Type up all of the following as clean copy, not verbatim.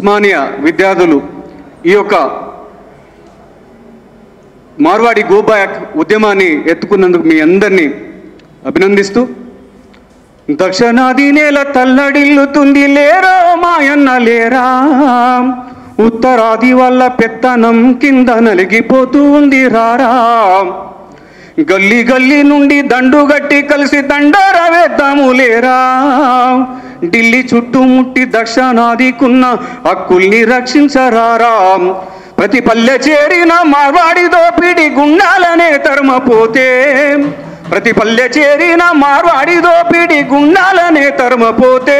ఉస్మానియా విద్యార్థులు ఈ యొక్క మార్వాడి గో బ్యాక్ ఉద్యమాన్ని ఎత్తుకున్నందుకు మీ అందరినీ అభినందిస్తూ, దక్షిణాది నేల తల్లడిల్లుతుంది లేరా మాయన్న లేరా, ఉత్తరాది వల్ల పెత్తనం కింద నలిగిపోతూ ఉంది రారా, గల్లీ గల్లీ నుండి దండుగట్టి కలిసి దండార వేద్దాము లేరా, ఢిల్లీ చుట్టుముట్టి దక్షిణాదికున్న హక్కుల్ని రక్షించరారా, ప్రతి పల్లె చేరిన మార్వాడి దోపిడి గుండాలనే తరుమపోతే, ప్రతి పల్లె చేరిన మార్వాడి దోపిడి గుండాలనే తరుమపోతే,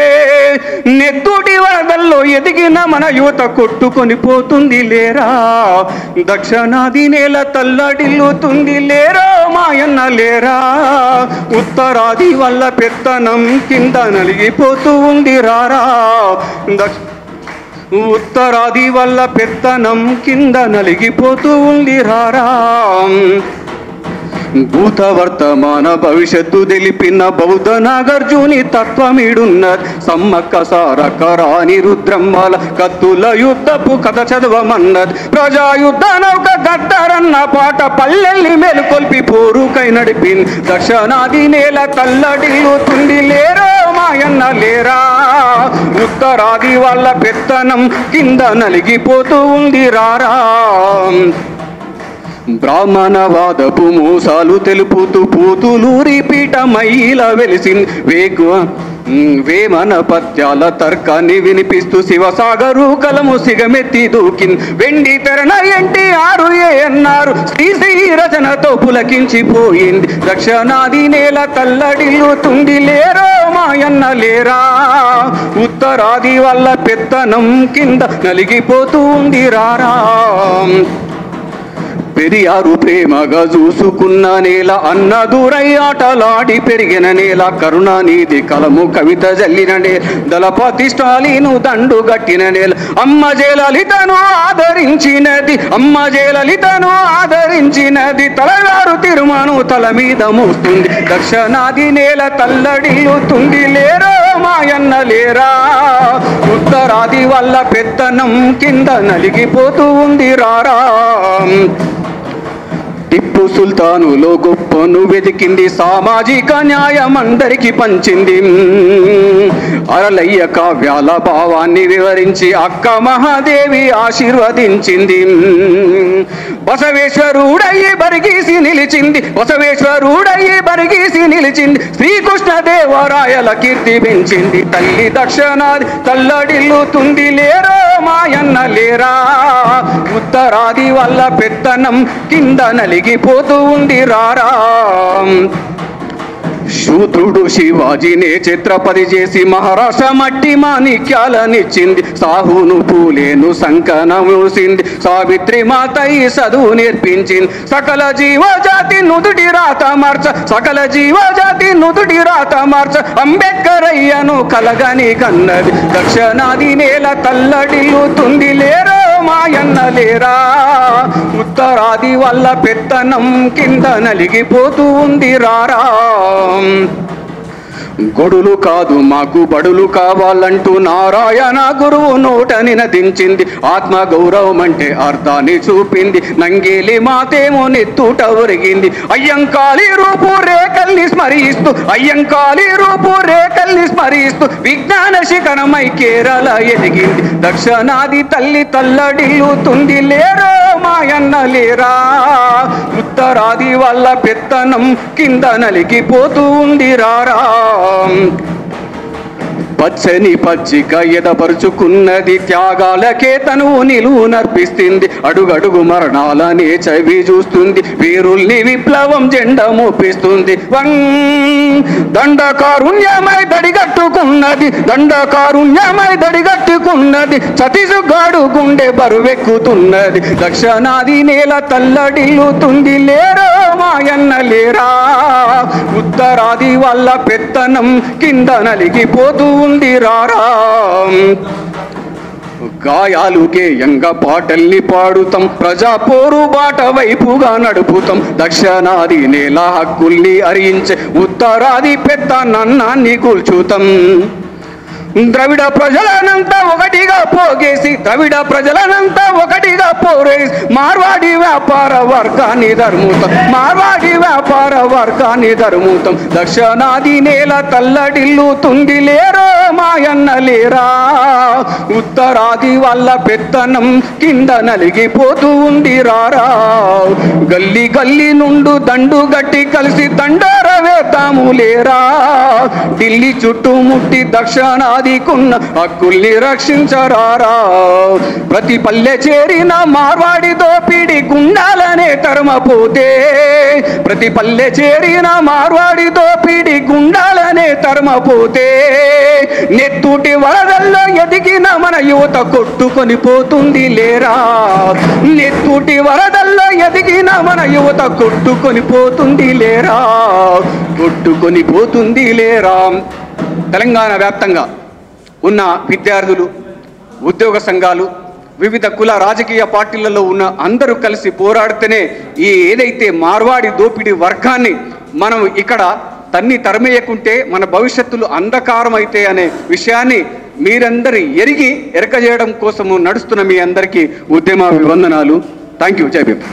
నెత్తుటి వరదల్లో ఎదిగిన మన యువత కొట్టుకొని పోతుంది లేరా, దక్షిణాది నేల తల్లడిల్లుతుంది లేరా మాయన్న లేరా, ఉత్తరాది వల్ల పెత్తనం కింద నలిగిపోతూ ఉంది రారా, ఉత్తరాది వల్ల పెత్తనం కింద నలిగిపోతూ ఉంది రారా, భూత వర్తమాన భవిష్యత్తు తెలిపిన బౌద్ధ నాగార్జుని తత్వమిడున్నది, సమ్మక్క సారక్క రాణి రుద్రమ్మల కత్తుల యుద్ధపు కథ చదవమన్నది, ప్రజాయుద్ధ నౌక గద్దరన్న పాట పల్లెల్ని మేలుకొల్పి పోరుకై నడిపింది, దక్షిణాది నేల తల్లడిల్లుతుంది లేరా మాయన్న లేరా, ఉత్తరాది వల్ల పెత్తనం కింద నలిగిపోతూ ఉంది రారా, బ్రాహ్మణవాదపు మోసాలు తెలుపుతూ పూతులూరి పీఠ మైల వెలిసింది, వేమన పద్యాల తర్కాన్ని వినిపిస్తూ శివసాగరు కలము సిగమెత్తి దూకింది, వెండి తెరణ ఎన్టీఆర్ ఏఎన్ఆర్ శ్రీ రచనతో పులకించిపోయింది, దక్షిణాది నేల తల్లడిల్లుతుంది లేరా మాయన్న లేరా, ఉత్తరాది వల్ల పెత్తనం కింద నలిగిపోతూ ఉంది రారా, పెరియారు ప్రేమగా చూసుకున్న నేల, అన్న దూరై ఆటలాడి పెరిగిన నేల, కరుణానిధి కలము కవిత జల్లిన నేల, దళపతి స్టాలిను దండు గట్టిన నేల, అమ్మ జయలలితను ఆదరించినది, అమ్మ జయలలితను ఆదరించినది, తలవారు తిరుమను తల మీద మోస్తుంది, దక్షిణాది నేల తల్లడిల్లుతుంది లేరా మాయన్న లేరా, ఉత్తరాది వల్ల పెత్తనం కింద నలిగిపోతూ ఉంది రారా, టిప్పు సుల్తానులో గొప్పను వెతికింది, సామాజిక న్యాయం అందరికి పంచింది, అరలయ్య కావ్యాల భావాన్ని వివరించి అక్క మహాదేవి ఆశీర్వదించింది, బసవేశ్వరుడయ్యి బరిగీసి నిలిచింది, బసవేశ్వరుడయ్యి బరిగీసి నిలిచింది, శ్రీకృష్ణదేవరాయల కీర్తి పెంచింది, తల్లి దక్షిణాది తల్లడిల్లుతుంది లేరా మాయన్న లేరా, ఉత్తరాది వల్ల పెత్తనం కింద నలిగిపోతూ ఉంది రారా, శూద్రుడు శివాజీనే ఛత్రపతి చేసి మహారాష్ట్ర మట్టి మాణిక్యాలనిచ్చింది, సాహును పూలేను సంకనం మూసింది, సావిత్రి మాతయి చదువు నేర్పించింది, సకల జీవజాతి నుదుటి రాత మార్చ, సకల జీవజాతి నుదుటి రాత మార్చ, అంబేద్కర్ అయ్యను కలగని కన్నది, దక్షిణాది నేల తల్లడిల్లుతుంది లేరా మాయన్న లేరా, ఉత్తరాది వల్ల పెత్తనం కింద నలిగిపోతూ ఉంది రారా, గొడులు కాదు మాకు బడులు కావాలంటూ నారాయణ గురువు నోట నినదించింది, ఆత్మ గౌరవం అంటే అర్థాన్ని చూపింది, నంగేలి మాతేమో నెత్తుట ఒరిగింది, అయ్యంకాళి రూపు రేఖల్ని స్మరిస్తూ, అయ్యంకాళి రూపు రేఖల్ని స్మరిస్తూ విజ్ఞాన శిఖరమై కేరళ ఎదిగింది, దక్షిణాది తల్లి తల్లడిల్లుతుంది లేరా మాయన్న లేరా, ఉత్తరాది వల్ల పెత్తనం కింద నలిగిపోతూ ఉంది రారా, పచ్చని పచ్చిక ఎదపరుచుకున్నది, త్యాగాలకే తనువు నిలువు నర్పిస్తుంది, అడుగడుగు మరణాలనే చవి చూస్తుంది, వీరుల్ని విప్లవం జెండా మోపిస్తుంది, దండకారుణ్యమై దడిగట్టుకున్నది, దండకారుణ్యమై దడిగట్టుకున్నది, ఛత్తీసుగఢ్ గుండె బరువెక్కుతున్నది, దక్షిణాది నేల తల్లడిల్లుతుంది లేరా మాయన్న లేరా, ఉత్తరాది వల్ల పెత్తనం కింద నలిగిపోతూ ఉంది రారా, గాయాలు గేయంగా పాటల్ని పాడుతాం, ప్రజా పోరు బాట వైపుగా నడుపుతాం, దక్షిణాది నేల హక్కుల్ని అరించే ఉత్తరాది పెత్తనాన్ని కూల్చుతాం, ద్రవిడ ప్రజలనంతా ఒకటిగా పోగేసి ద్రవిడ ప్రజలనంతా ఒకటిగా పోరేసి మార్వాడి వ్యాపార వర్గాన్ని ధర్మూతం మార్వాడి వ్యాపార వర్గాన్ని ధర్మూతం దక్షిణాది నేల తల్లడిల్లుతుంది లేరో మాయన్న లేరా ఉత్తరాది వల్ల పెత్తనం కింద నలిగిపోతూ ఉంది రారా గల్లీ గల్లీ నుండు దండు గట్టి కలిసి దండార వేద్దాము లేరా ఢిల్లీ చుట్టుముట్టి దక్షిణాదికున్న హక్కుల్ని రక్షించరారా ప్రతి పల్లె చేరిన మార్వాడి దోపిడి గుండాలనే తరమపోతే ప్రతి పల్లె చేరిన మార్వాడి దోపిడి గుండాలనే తరమపోతే నెత్తుటి వరదల్లో ఎదిగిన మన యువత కొట్టుకొని పోతుంది లేరా నెత్తుటి వరదల్లో ఎదిగిన మన యువత కొట్టుకొని పోతుంది లేరా కొట్టుకొని పోతుంది లేరా తెలంగాణ వ్యాప్తంగా ఉన్న విద్యార్థులు ఉద్యోగ సంఘాలు వివిధ కుల రాజకీయ పార్టీలలో ఉన్న అందరూ కలిసి పోరాడితేనే ఈ ఏదైతే మార్వాడి దోపిడీ వర్గాన్ని మనం ఇక్కడ తన్ని తరమేయకుంటే మన భవిష్యత్తులు అంధకారం అయితే అనే విషయాన్ని మీరందరూ ఎరగజేయడం కోసము నడుస్తున్న మీ అందరికీ ఉద్యమ అభివందనాలు. Thank you. జై భీమ్.